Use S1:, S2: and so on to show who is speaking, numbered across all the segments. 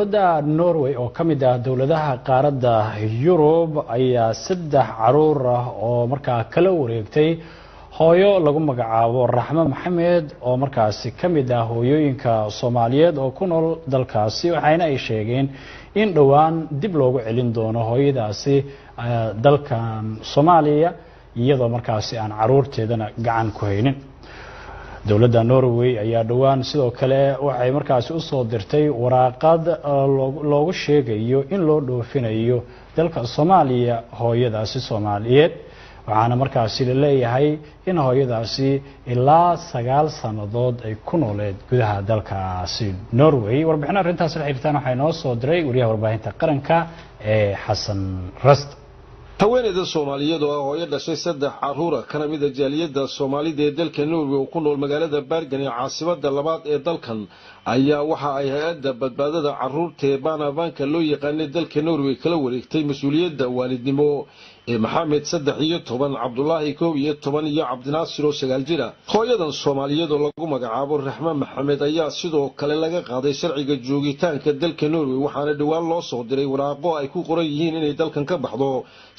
S1: dowladda Norway oo kamid ah dowladaha qaaradda Yurub ayaa 3 caruur ah oo markaa kala wareegtay hooyo lagu magacaabo Raxma Maxamed oo markaasi kamid ah hooyooyinka Soomaaliyeed oo ku nool dalkaasi waxayna ay sheegeen in dhawaan dib loogu celin doono hooyadaasi dalkan Soomaaliya iyadoo markaasi aan caruurteedana gacan ku haynin dowladda Norway ayaa dhawaan sidoo kale waxay markaasi u soo dirtay waraaqad loogu sheegayo in loo dhoofinayo dalka Soomaaliya hooyadaasi Soomaaliyeed waxaana markaasi la leeyahay in hooyadaasi ilaa 9 sanadood ay ku nooleed gudaha dalkaasi Norway warbixin arrintaas la xiriirtaan waxay noo soo diray wariyaha warbaahinta qaranka ee Xasan Rast
S2: haweeneyda Soomaaliyeed oo hooyo dhashay 3 caruur kana mid ah jaaliyadda Soomaalida ee dalka Norway oo ku nool magaalada Bergen ee caasimadda labaad ee dalkan ayaa waxa ay hay'adda badbaadada caruurta ee Barnabanka loo yaqaan dalka Norway kala wareegtay mas'uuliyadda waalidnimo ee Maxamed 13 Cabdullaahi 11 iyo Cabdinaasir 9 jir hooyadan Soomaaliyeed oo lagu magacaabo Raxma Maxamed ayaa sidoo kale laga qaaday sharciga joogitaanka dalka Norway waxaana dhawaan loo soo diray waraaqo ay ku qoran yihiin inay dalkan ka baxdo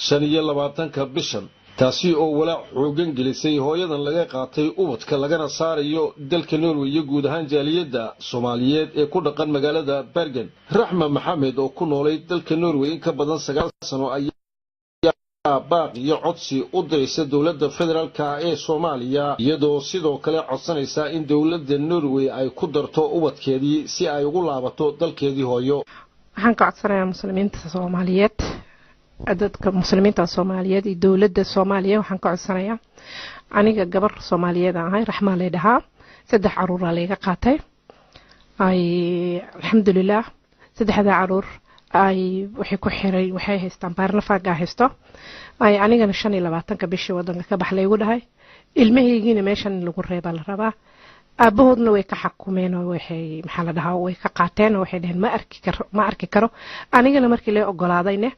S2: 25 bishan taasi oo walaac xoogan gelisay hooyadan laga qaatay ubadka lagana saarayo dalka Norway iyo guud ahaan jaaliyadda Soomaaliyeed ee ku dhaqan magaalada Bergen Raxma Maxamed oo ku noolay dalka Norway in ka badan 9 sano baaqiyo codsi u diraysa dowladda federaalka ee Soomaaliya iyadoo sidoo kale codsanaysa in dowladda Norway ay ku darto ubadkeedii si ay ugu laabato dalkeedii hooyo
S3: waxaan ka codsanayaa muslimiinta Soomaaliyeed dadka muslimiinta Soomaaliyeed iyo dowladda Soomaaliya waxaan ka codsanayaa aniga gabar Soomaaliyeed ahay Raxma leedahay 3 caruur laga qaatay ay alxamdulillah 3 caruur ay waxay ku xiray waxay haystaan Barnabanka haysto ay anigana 25 bishii wadanka ka baxlay ugu dhahay ilmaheeygiina meeshan lagu reebaa la rabaa aabahoodna way ka xakumeen oo waxay maxaa la dhahaa way ka qaateen oo waxay dhaheen ma arki karo anigana markii la ogolaadayna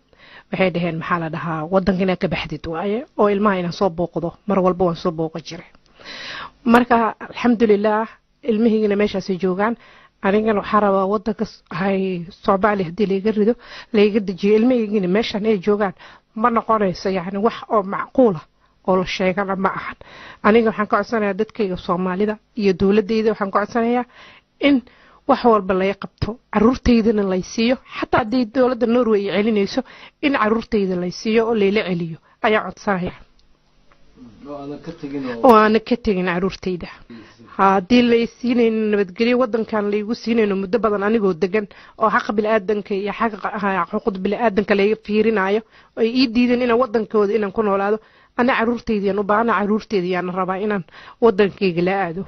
S3: waxay dhaheen maxaa la dhahaa wadankiina ka baxdid waaye oo ilmaha inaan soo booqdo mar walba waan soo booqo jiray marka alxamdulillah ilmaheeygiina meeshaas joogaan anigana waxa rabaa wadanka hay Soomaaliya hadii laga rido laga dajiyo ilmaheeygiina meeshan ay joogaan ma noqonayso yaani wax oo macquul ah oo la sheegana ma ahan aniga waxaan ka codsanayaa dadkayga Soomaalida iyo dawladdeeda waxaan ka codsanayaa in wax walba la qabto caruurteydana la siiyo xataa hadii dawladda Norway ay celinayso in caruurteyda la siiyo oo leela celiyo ayaa codsanayaa oo aan ka tagin caruurteyda hadii la siinay nabadgelyo wadankan la igu siinayno muddo badan anigoo degan oo xaq bilaadanka iyo xuquuqda bilaadanka la fiirinayo oo ay diideen in wadankooda inaan ku noolaado ana caruurteydii u baahan caruurteydii aan rabaa inaan wadankayga la aado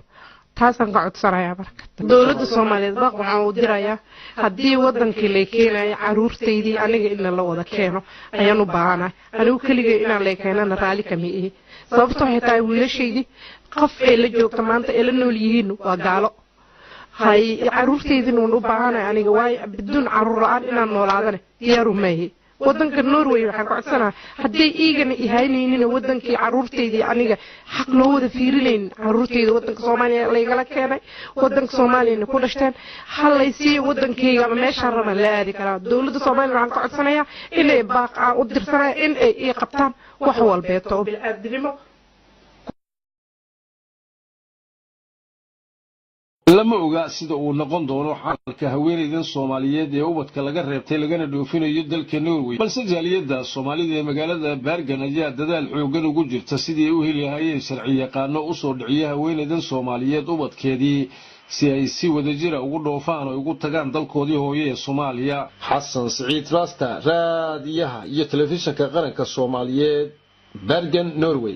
S3: taasan ka codsanayaa marka dawladda Soomaaliyeed waxaan u dirayaa hadii wadankii la keenayo caruurteydii aniga in la wada keeno ayaan u baahanahay anigu kaliya inaan la keenana raali kama ihi sababtoo xitaa wiilasheydii qof ay la joogto maanta ee la nool yihiin waa gaalo hay caruurteydina u baahanahay aniga way bidun caruur aan inaan noolaadana diyaaru maahay wadanka Norway waxaan ku codsanayaa hadii iigana ihaynaynin wadankii caruurteydii aniga xaq loo wada fiirinayn caruurteyda wadanka Soomaaliya laga keenay wadanka Soomaaliya ku dhashteen halaysi wadankayga ama meesha raba la aadi kara dawladda Soomaaliya waxaan ku codsanayaa inay baaq u dirsanay in ay qabtaan wax walbeeto bil aadnimo
S2: lama oga sida uu noqon doono xalka haweeneydan Soomaaliyeed ee ubadka laga reebtay lagana dhoofinayo dalka Norway balse jaaliyadda Soomaalida ee magaalada Bergen ayaa dadaal xoogan ugu jirta sidii ay u heli lahaayeen sharci yaqaano u soo dhiciya haweeneydan Soomaaliyeed ubadkeedii si ay si wadajir ah ugu dhoofaan oo ugu tagaan dalkoodii hooyo ee Soomaaliya Xasan Saciid Rasta raadiyaha iyo telefishinka qaranka Soomaaliyeed Bergen Norway